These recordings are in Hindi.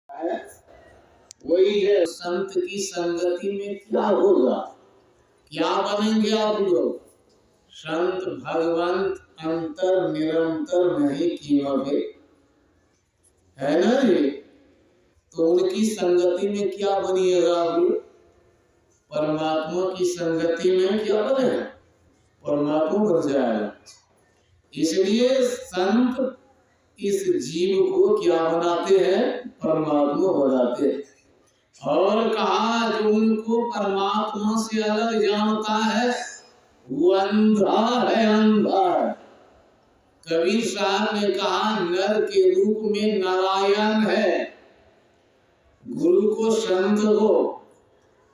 है वही है। संत की संगति में क्या होगा, क्या बनेंगे आप लोग? संत भगवंत अंतर निरंतर नहीं कीमते, है ना जी? तो उनकी संगति में क्या बनिएगा आप लोग? परमात्मा की संगति में क्या बनेगा? परमात्मा बन जाएगा। इसलिए संत इस जीव को क्या बनाते हैं? परमात्मा बनाते हैं। और कहा जो उनको परमात्मा से अलग जानता है वो अंधा है, अंधा। कबीर साहब ने कहा नर के रूप में नारायण है, गुरु को संत हो।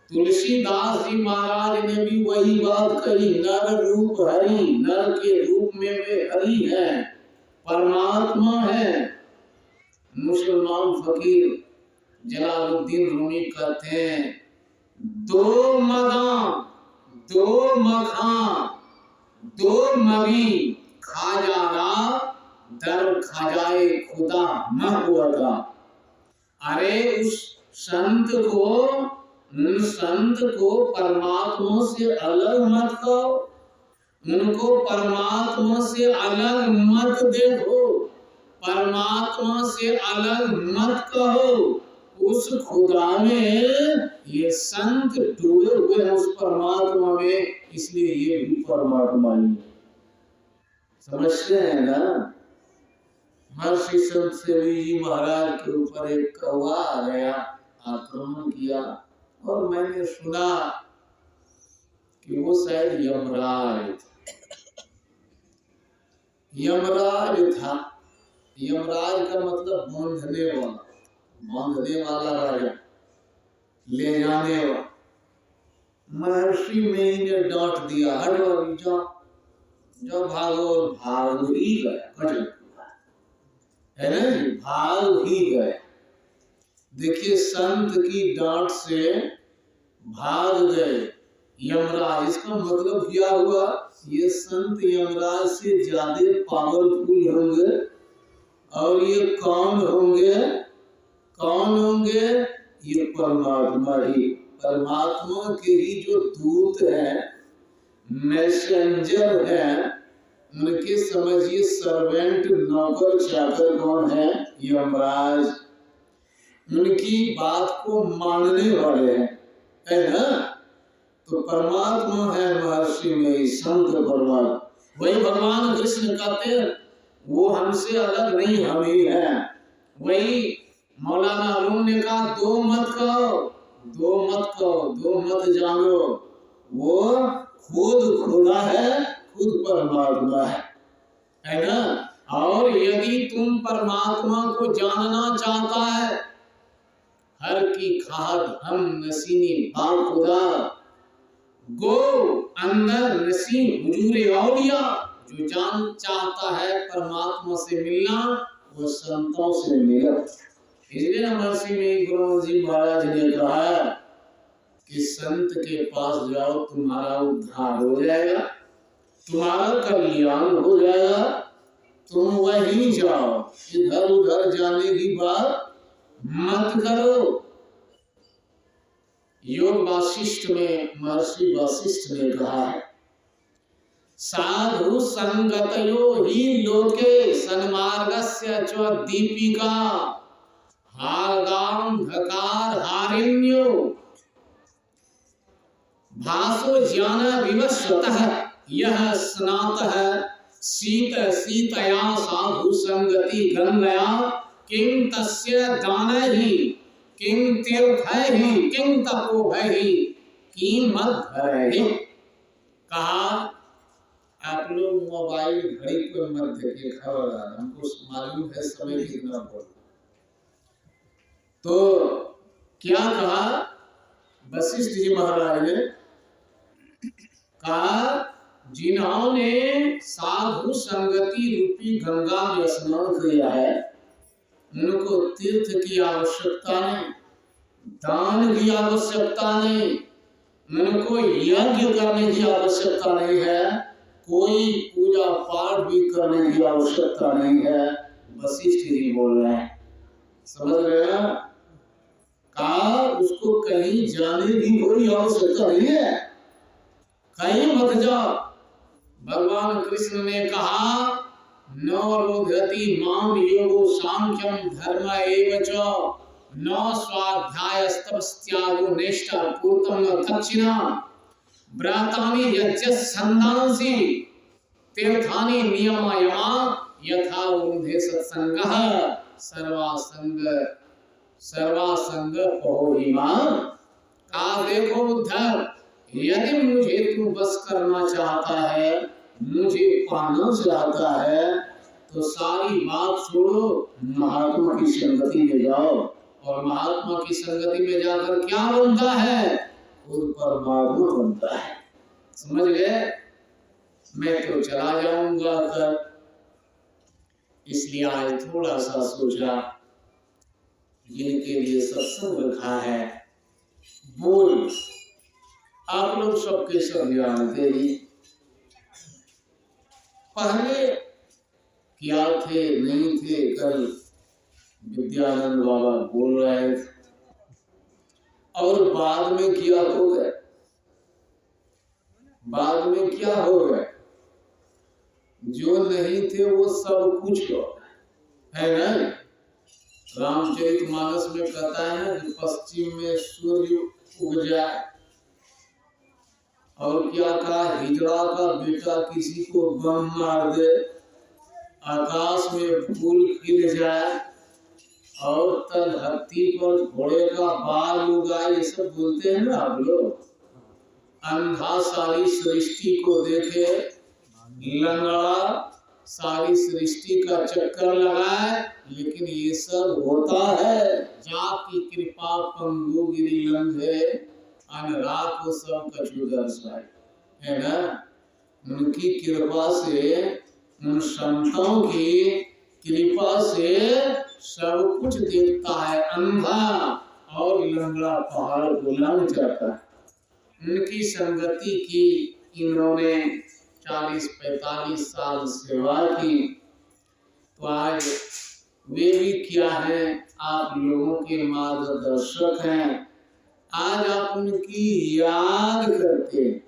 तुलसीदास जी महाराज ने भी वही बात कही, नर रूप हरि, नर के रूप में वे हरि हैं, परमात्मा है। मुसलमान फकीर जलालुद्दीन रूमी कहते हैं दो मदा दो मखां दो मवी खाजाना दर खजाए खुदा महबूबा। अरे उस संत को परमात्मा से अलग मत कहो, उनको परमात्मा से अलग मत देखो, परमात्मा से अलग मत कहो। उस खुदा में ये संत डूबे हुए हैं, उस परमात्मा में, इसलिए ये भी परमात्मा ही है। समझते हैं ना? महर्षि संत सेवी जी महाराज के ऊपर एक कौवा आ गया, आक्रमण किया, और मैंने सुना कि वो शायद यमराज था। यमराज का मतलब बांधने वाला राजा, ले जाने वाला। महर्षि में ने डांट दिया, हटो जो भागो, भाग ही गए, है ना जी, भाग ही गए। देखिए संत की डांट से भाग गए यमराज, इसका मतलब क्या हुआ? ये संत यमराज से ज्यादा पावरफुल होंगे। और ये कौन होंगे? ये परमात्मा ही, परमात्मा के ही जो दूत हैं, मैसेंजर हैं, उनके समझिए सर्वेंट, नौकर चाकर कौन है? यमराज। उनकी बात को मानने वाले हैं, है ना? तो परमात्मा है महर्षि में संत परमात्मा। वही भगवान कृष्ण कहते हैं वो हमसे अलग नहीं, हम ही हैं। वही मौलाना रूम ने कहा दो मत कहो, दो मत जानो, वो खुद खुदा है, खुद परमात्मा है ना? और यदि तुम परमात्मा को जानना चाहता है, हर की खाद हम नसीनी बाखुदा गो अंदर नसी हुजूरे औलिया। जो जान चाहता है परमात्मा से मिलना, वो संतों से मिले। इसलिए महर्षि में गुरु जी महाराज ने कहा कि संत के पास जाओ, तुम्हारा उद्धार हो जाएगा, तुम्हारा कल्याण हो जाएगा। तुम वहीं जाओ, इधर उधर जाने की बात मत करो। योग वासिष्ठ में महर्षि वशिष्ठ ने कहा है साधु संगतयो ही लोके सन्मार्गस्य च दीपिका हागाम धकार हारिण्यो भासो ज्ञान विवस्वतः यह स्नातः शीत शीतया साधु संगति गंगया किं तस्य दानहि किं तीर्थहि किं तपोभहि किं मध्वहि। कहा आप लोग मोबाइल घड़ी पर मत देखिए, खबरदार, हमको मालूम है समय कितना हो। तो क्या कहा वशिष्ठ जी महाराज ने? कहा जिन्होंने साधु संगति रूपी गंगा में स्नान किया है, उनको तीर्थ की आवश्यकता नहीं, दान की आवश्यकता नहीं, उनको यज्ञ करने की आवश्यकता नहीं है, कोई पूजा पाठ भी करने की आवश्यकता नहीं है। वशिष्ठ जी बोल रहे हैं, समझ रहे हैं? जाने की कोई आवश्यकता नहीं है, कहीं मत जाओ। भगवान कृष्ण ने कहा न रोधति माम योगो सांख्यम धर्म एव च न स्वाध्यायस्तपस्त्यागो नेष्टा पूर्तम न दक्षिणा व्रतानि यज्ञ संदांसि तीर्थानि नियमयमा यथा वृद्धे सत्संगः सर्वासंग पहोहिमा। कहा देखो उद्धव, यदि मुझे तू बस करना चाहता है, मुझे पाना चाहता है, तो सारी बात छोड़ो, महात्मा की संगति में जाओ। और महात्मा की संगति में जाकर क्या बनता है? खुद परमात्मा बनता है। समझ गए? मैं तो चला जाऊंगा कर, इसलिए आज थोड़ा सा सोचा जिनके लिए सत्संग रखा है बोल। आप लोग सबके सब जानते ही पहले क्या थे नहीं थे। कल विद्यानंद बाबा बोल रहे थे और बाद में क्या हो गए, बाद में क्या हो गए, जो नहीं थे वो सब कुछ हो है ना। रामचरितमानस में कहता है ना कि पश्चिम में सूर्य उग जाए, और क्या कहा, हिजड़ा का बेटा किसी को बम मार दे, आकाश में फूल खिल जाए, और तलहत्ती पर घोड़े का बाल उगाए, ये सब बोलते हैं ना आप लोग। अंधा सारी सृष्टि को देखे, लंगड़ा सारी सृष्टि का चक्कर लगाए, लेकिन ये सब होता है जाकी कृपा पंगु गिरी लंघे अनराग को सब कछु दर्शाए, है ना। उनकी कृपा से, उन संतों की कृपा से सब कुछ देखता है। अंधा और लंगड़ा पहाड़ को लंघ जाता है। उनकी संगति की इन्होंने 40-45 साल सेवा की, तो आज वे भी क्या हैं, आप लोगों के मार्गदर्शक हैं। आज आप उनकी याद करते हैं,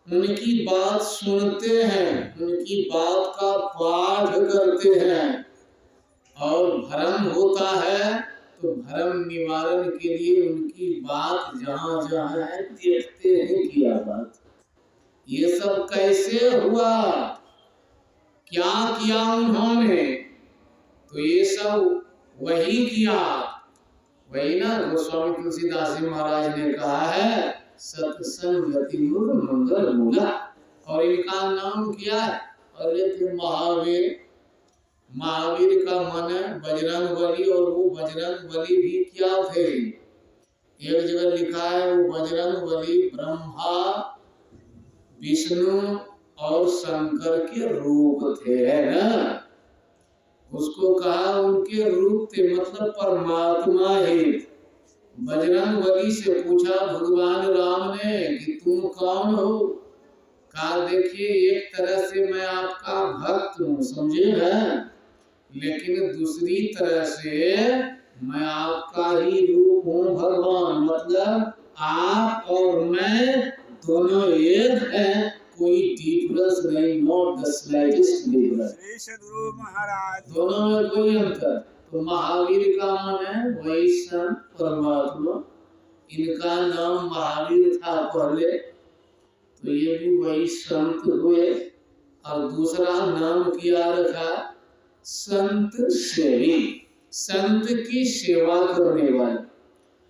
उनकी बात सुनते हैं, उनकी बात का पाठ करते हैं, और भ्रम होता है तो भ्रम निवारण के लिए उनकी बात जहाँ जहाँ है देखते हैं क्या बात, ये सब कैसे हुआ, क्या किया उन्होंने, तो ये सब वही किया। वही ना गोस्वामी तुलसीदास जी महाराज ने कहा है सत्संगति मूल मंगल मूला। और इनका नाम क्या है? अरे तुम महावीर, महावीर का मन है बजरंग बली, और वो बजरंग बली भी क्या थे? एक जगह लिखा है वो बजरंग बली ब्रह्मा विष्णु और शंकर के रूप थे, है ना। उसको कहा उनके रूप थे, मतलब परमात्मा ही। बजरंग बली से पूछा भगवान राम ने कि तुम कौन हो? कहा देखिए एक तरह से मैं आपका भक्त हूँ, समझे ना, लेकिन दूसरी तरह से मैं आपका ही रूप हूँ भगवान, मतलब आप और मैं दोनों एक हैं, कोई डिफरेंस नहीं, नॉट द स्लाइटेस्ट डिफरेंस। दोनों में कोई अंतर। तो महावीर का मन है वैष्णव परमात्मा, इनका नाम महावीर था पहले, तो ये भी वही संत हुए। और दूसरा नाम किया रखा संत सेवी, संत की सेवा करने वाले।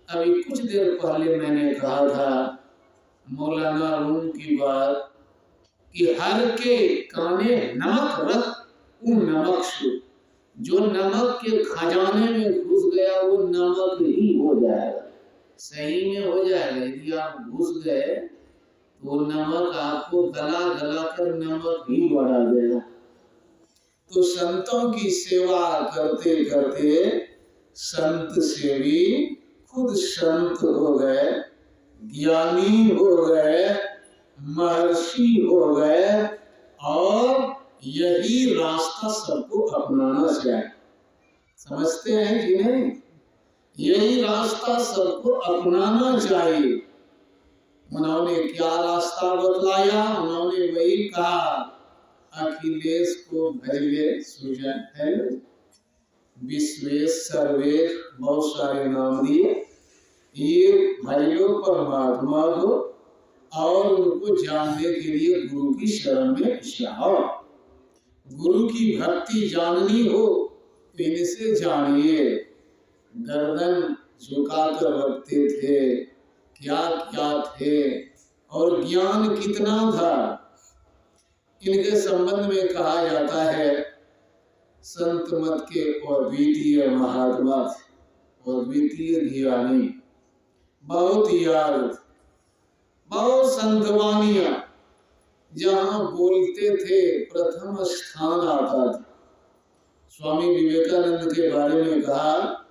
अभी कुछ देर पहले मैंने कहा था मौलाना रूम की बात कि हर के काने नमक रख उन नमक से, जो नमक के खजाने में घुस गया वो नमक ही हो जाएगा, सही में हो जाएगा। यदि आप घुस गए तो नमक आपको गला गला कर नमक ही बढ़ा देगा। तो संतों की सेवा करते करते संत सेवी खुद संत हो गए, ज्ञानी हो गए, महर्षि हो गए, और यही रास्ता सबको अपनाना चाहिए। समझते हैं कि नहीं? यही रास्ता सबको अपनाना चाहिए। उन्होंने क्या रास्ता बतलाया? उन्होंने वही कहा, अखिलेश को भैले सुजन है, विश्वेश सर्वेश, बहुत सारे नाम दिए। ये भैलो परमात्मा को और उनको जानने के लिए गुरु की शरण में जाओ। गुरु की भक्ति जाननी हो तो इनसे जानिए। गर्दन झुकाकर रखते थे, क्या क्या थे और ज्ञान कितना था। इनके संबंध में कहा जाता है संत मत के अद्वितीय महात्मा, अद्वितीय ज्ञानी, बहुत याद, बहुत संतवानियां जहां बोलते थे प्रथम स्थान आता था। स्वामी विवेकानंद के बारे में कहा,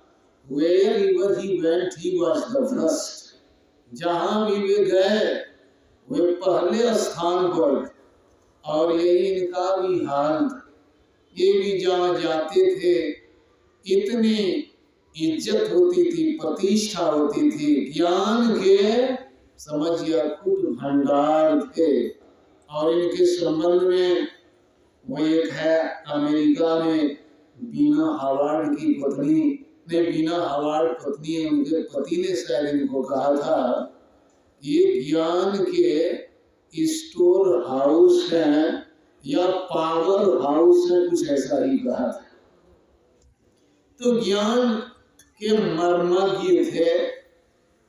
wherever he went he was the first। जहां भी वे गए वे पहले स्थान पर। और यही इनका भी हाल था। ये भी जहाँ जाते थे इतनी इज्जत होती थी, प्रतिष्ठा होती थी, ज्ञान के समझिए खूब भंडार थे। और इनके संबंध में वो एक है, अमेरिका में बीना हावर्ड की पत्नी ने, बीना हावर्ड पत्नी है, उनके पति ने शायद इनको कहा था ये ज्ञान के स्टोर हाउस है या पावर हाउस है, कुछ ऐसा ही कहा था। तो ज्ञान के मर्मज्ञ थे,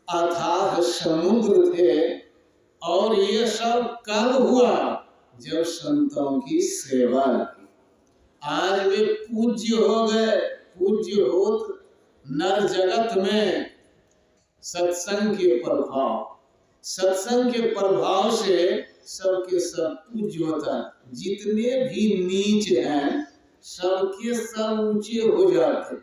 अथाह समुद्र थे। और ये सब कब हुआ? जब संतों की सेवा की। आज वे पूज्य हो गए। पूज्य होत नर जगत में सत्संग के प्रभाव, सत्संग के प्रभाव से सबके सब पूज्य होता है। जितने भी नीच हैं सबके सब ऊंचे हो जाते।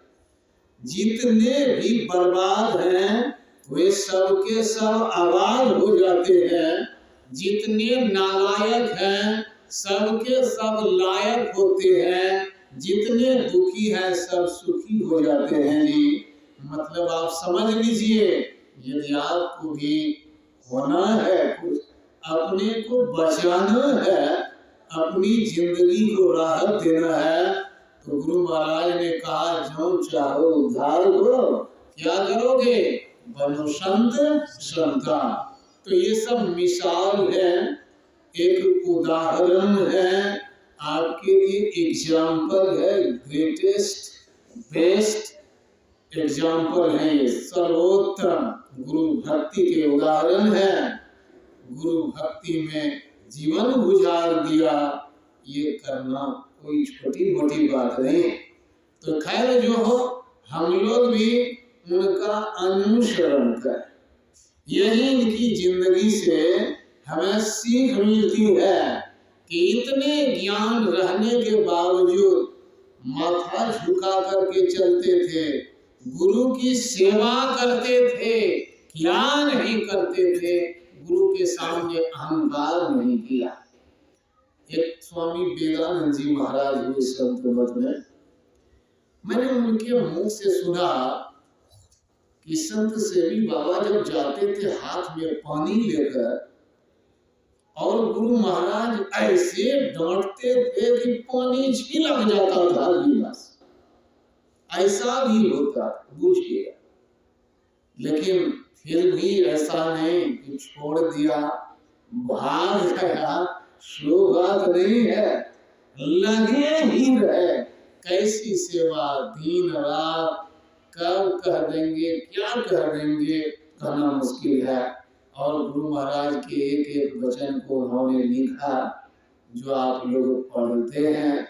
जितने भी बर्बाद हैं वे सबके सब आबाद हो जाते हैं। जितने नालायक हैं सबके सब लायक होते हैं। जितने दुखी हैं सब सुखी हो जाते हैं। जी मतलब आप समझ लीजिए, यदि आपको भी होना है, कुछ अपने को बचाना है, अपनी जिंदगी को राहत देना है, तो गुरु महाराज ने कहा जो चाहो उद्धार करो, क्या करोगे? बनो संत संता। तो ये सब मिसाल है, एक उदाहरण है, आपके लिए एग्जाम्पल है, ग्रेटेस्ट बेस्ट एग्जाम्पल है। ये सर्वोत्तम गुरु भक्ति के उदाहरण है। गुरु भक्ति में जीवन गुजार दिया, ये करना कोई छोटी मोटी बात नहीं। तो खैर जो हो, हम लोग भी उनका अनुसरण करें। यही इनकी जिंदगी से हमें सीख मिलती है कि इतने ज्ञान रहने के बावजूद माथा झुका करके चलते थे, गुरु की सेवा करते थे, क्या नहीं करते थे, गुरु के सामने अहंकार नहीं किया। एक स्वामी वेदानंद जी महाराज हुए संत मत में, मैंने उनके मुंह से सुना कि संत सेवी बाबा जब जाते थे हाथ में पानी लेकर, और गुरु महाराज ऐसे डांटते थे कि पानी छिलक जाता था गिलास, ऐसा भी होता, बुझिए। लेकिन फिर भी ऐसा नहीं कि छोड़ दिया, भाग गया, सो बात नहीं है, लगे ही रहे। कैसी सेवा, दिन रात, कब कह देंगे, क्या कह देंगे, कहना मुश्किल है। और गुरु महाराज के एक एक वचन को उन्होंने लिखा, जो आप लोग पढ़ते हैं।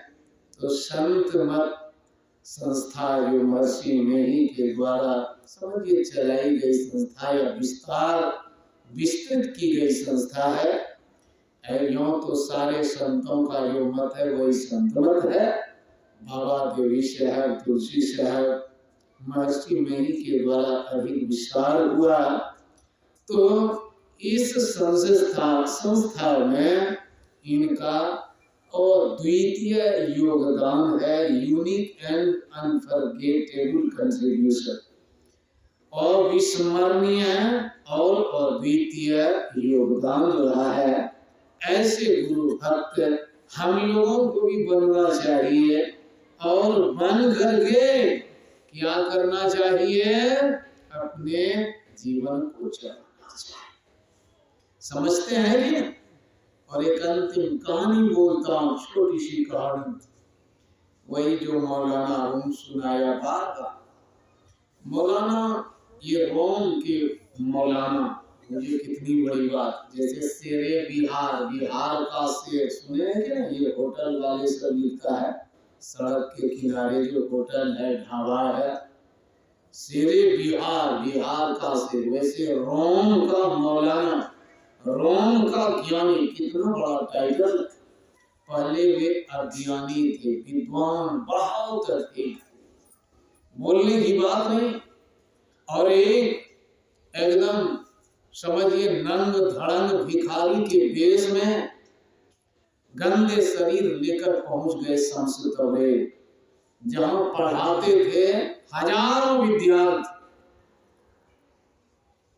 तो संत मत संस्था जो महर्षि मेही के द्वारा समझिए चलाई गई संस्था या विस्तृत की गई संस्था है। यूं तो सारे संतों का जो मत है वही संत मत है। बाबा देवी साहब, तुलसी साहब, महर्षि मेही के द्वारा अधिक विस्तार हुआ। तो इस संस्था में इनका और द्वितीय योगदान है, यूनिक एंड अनफॉरगेटेबल कंट्रीब्यूशन। अविस्मरणीय और अद्वितीय योगदान रहा है। ऐसे गुरु भक्त हम लोगों को भी बनना चाहिए और बन करके क्या करना चाहिए? अपने जीवन को चलाना चाहिए। समझते हैं क्या? और एक अंतिम कहानी बोलता हूँ, छोटी सी कहानी, वही जो मौलाना रूम सुनाया बार। मौलाना ये रोम के मौलाना, मुझे कितनी बड़ी बात, जैसे शेरे बिहार, बिहार का शेर सुने हैं क्या? ये होटल वाले सब मिलता है, सड़क के किनारे जो होटल है, ढाबा है, शेरे बिहार, बिहार का शेर। वैसे रोम का मौलाना, रोम का ज्ञानी, कितना बड़ा टाइटल। पहले वे अज्ञानी थे, विद्वान बहुत थे, बोलने की बात नहीं। और एक एकदम समझिए नंग धड़ंग भिखारी के वेश में गंदे शरीर लेकर पहुंच गए संस्कृत में, जहां पढ़ाते थे हजारों विद्यार्थी।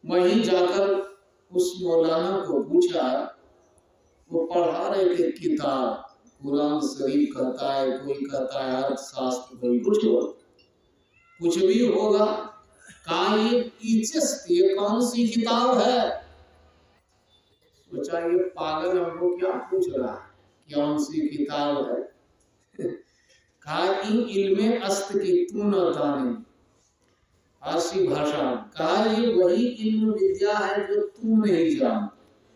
वहीं जाकर उस मौलाना को पूछा, वो पढ़ा रहे थे किताब, कुरान शरीफ कहता है, कोई कहता है अर्थशास्त्र, कोई कुछ भी होगा। कहा ये कौन सी किताब है? सोचा ये पागल हमको क्या पूछ रहा है, कौन सी किताब है? कहा इल्मे अस्त की तू न जाने, फारसी भाषा। कहा ये वही इल्म विद्या है जो तू नहीं जान।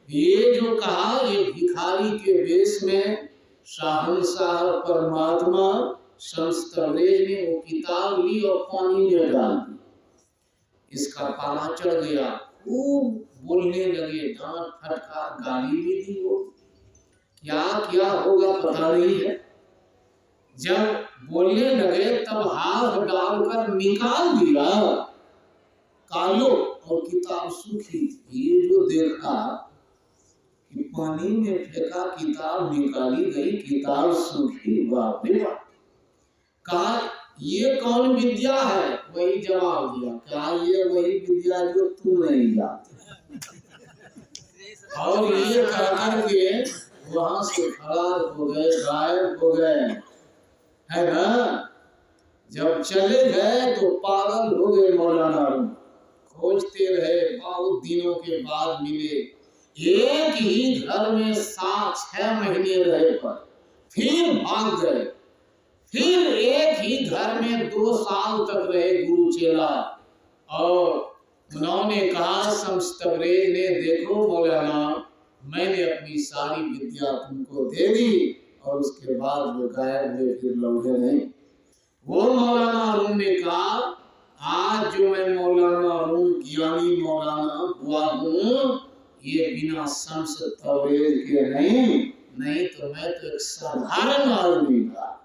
ये जो कहा, ये भिखारी के वेश में शाहंशाह परमात्मा संस्तवरेज ने वो किताब ली और पानी में डाल दी। इसका पाला चढ़ गया, खूब बोलने लगे, डांट फटकार गाली भी दी। वो क्या क्या होगा पता नहीं है। जब बोलने लगे तब हाथ डालकर निकाल दिया, कालो, और किताब सूखी। ये जो देखा कि पानी में फेंका, किताब निकाली गई, किताब सूखी, बाप रे बाप। कहा ये कौन विद्या है? वही जवाब दिया, कहा ये वही विद्या जो तू नहीं जानती। और ये कहकर के वहां से फरार हो गए, गायब हो गए, है ना। जब चले गए तो पागल हो गए मौलाना, खोजते रहे, बहुत दिनों के बाद मिले। एक ही घर में 7-6 महीने रहे पर फिर भाग गए। फिर एक ही घर में 2 साल तक रहे गुरु चेला। और उन्होंने कहा संस्तवरेज ने, देखो मौलाना, मैंने अपनी सारी विद्या तुमको दे दी। और उसके बाद वो गायब हुए, फिर लौटे नहीं। वो मौलाना रूम ने कहा, आज जो मैं मौलाना रूम ज्ञानी मौलाना हुआ हूँ, ये बिना संस्तवरेज के नहीं तो मैं तो एक साधारण आदमी था।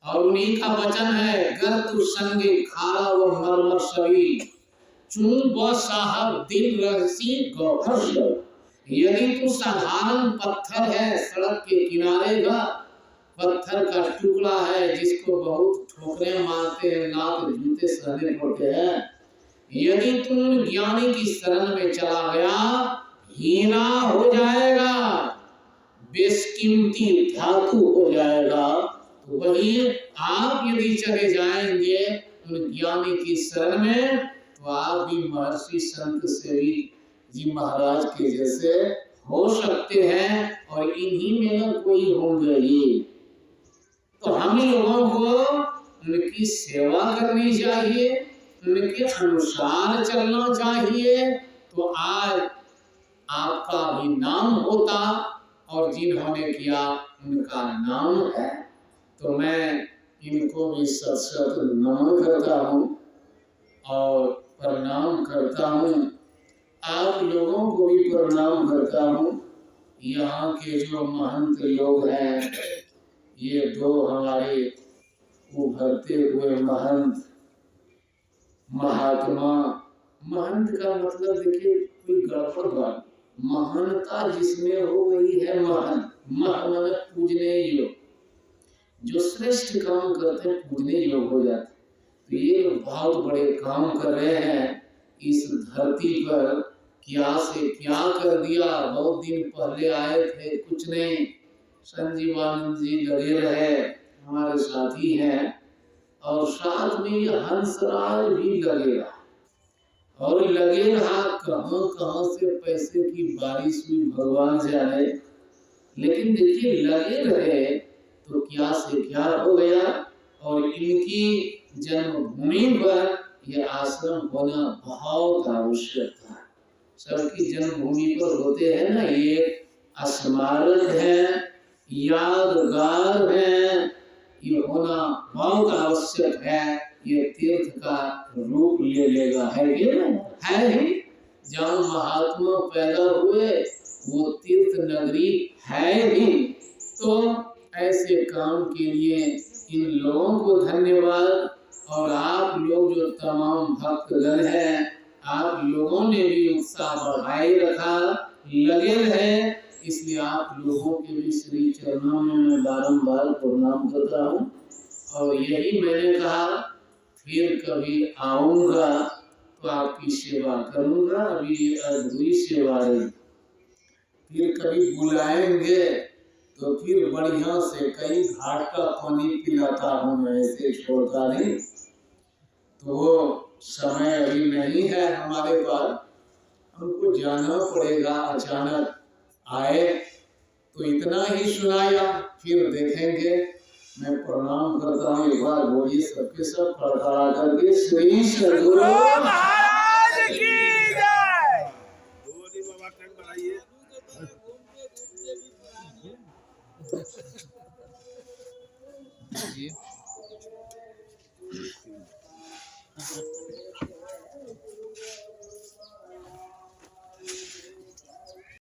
और उन्हीं का वचन है, गर तू संगे खारा वो मरमर सभी, चूं ब साहब दिल रसी गौहर। यदि तू साधारण पत्थर है, सड़क के किनारे का पत्थर का टुकड़ा है, जिसको बहुत ठोकरें मारते हैं, लात जूते सहने पड़ते हैं, यदि तुम ज्ञानी की शरण में चला गया, हीरा हो जाएगा, बेशकीमती धातु हो जाएगा। तो वही आप यदि चले जाएंगे उन ज्ञानी की शरण में, तो आप भी महर्षि संत सेवी जी महाराज के जैसे हो सकते हैं, और इन्हीं में न कोई होंगे ये। तो हम लोगों को उनकी सेवा करनी चाहिए, उनके अनुसार चलना चाहिए, तो आज आपका भी नाम होता, और जिन्होंने किया उनका नाम है। तो मैं इनको भी सत नमन करता हूँ और प्रणाम करता हूँ। आप लोगों को भी प्रणाम करता हूँ। यहाँ के जो महंत लोग हैं, ये 2 हमारे उभरते हुए महंत, महात्मा। महंत का मतलब देखिए, कोई गड़बड़ बात, महानता जिसमें हो वही है महंत। महन पूजने योग, जो श्रेष्ठ काम करते हैं पूजने योग हो जाते। तो ये बहुत बड़े काम कर रहे हैं, इस धरती पर क्या से क्या कर दिया। बहुत दिन पहले आए थे, कुछ नहीं, संजीवानंद जी लगे रहे, हमारे साथी हैं, और साथ में ये हंसराज भी लगे रहा, और लगे रहा। कहां कहां से पैसे की बारिश हुई भगवान जाने, लेकिन देखिए लगे रहे तो क्या से क्या हो गया। और इनकी जन्मभूमि पर यह आश्रम होना बहुत आवश्यक था। सबकी जन्मभूमि पर होते हैं ना, ये स्मारक है, यादगार है, ये होना बहुत आवश्यक है। ये तीर्थ का रूप ले लेगा, है ये है ही। जहाँ महात्मा पैदा हुए वो तीर्थ नगरी है ही। तो ऐसे काम के लिए इन लोगों को धन्यवाद। और आप लोग जो तमाम भक्तगण हैं, आप लोगों ने भी उत्साह बढ़ाए रखा, लगे रहे, इसलिए आप लोगों के भी श्री चरणों में मैं बारंबार प्रणाम करता हूँ। और यही मैंने कहा फिर कभी आऊंगा तो आपकी सेवा करूंगा। अभी अधूरी सेवा है, फिर कभी बुलाएंगे तो फिर बढ़िया से कई घाट का पानी पिलाता हूँ मैं, ऐसे छोड़ता नहीं। तो वो समय अभी नहीं है हमारे पास, हमको जाना पड़ेगा। अचानक आए तो इतना ही सुनाया, फिर देखेंगे। मैं प्रणाम करता हूँ, एक बार बोलिए सबके सब खड़खड़ा करके, श्री सद्गुरु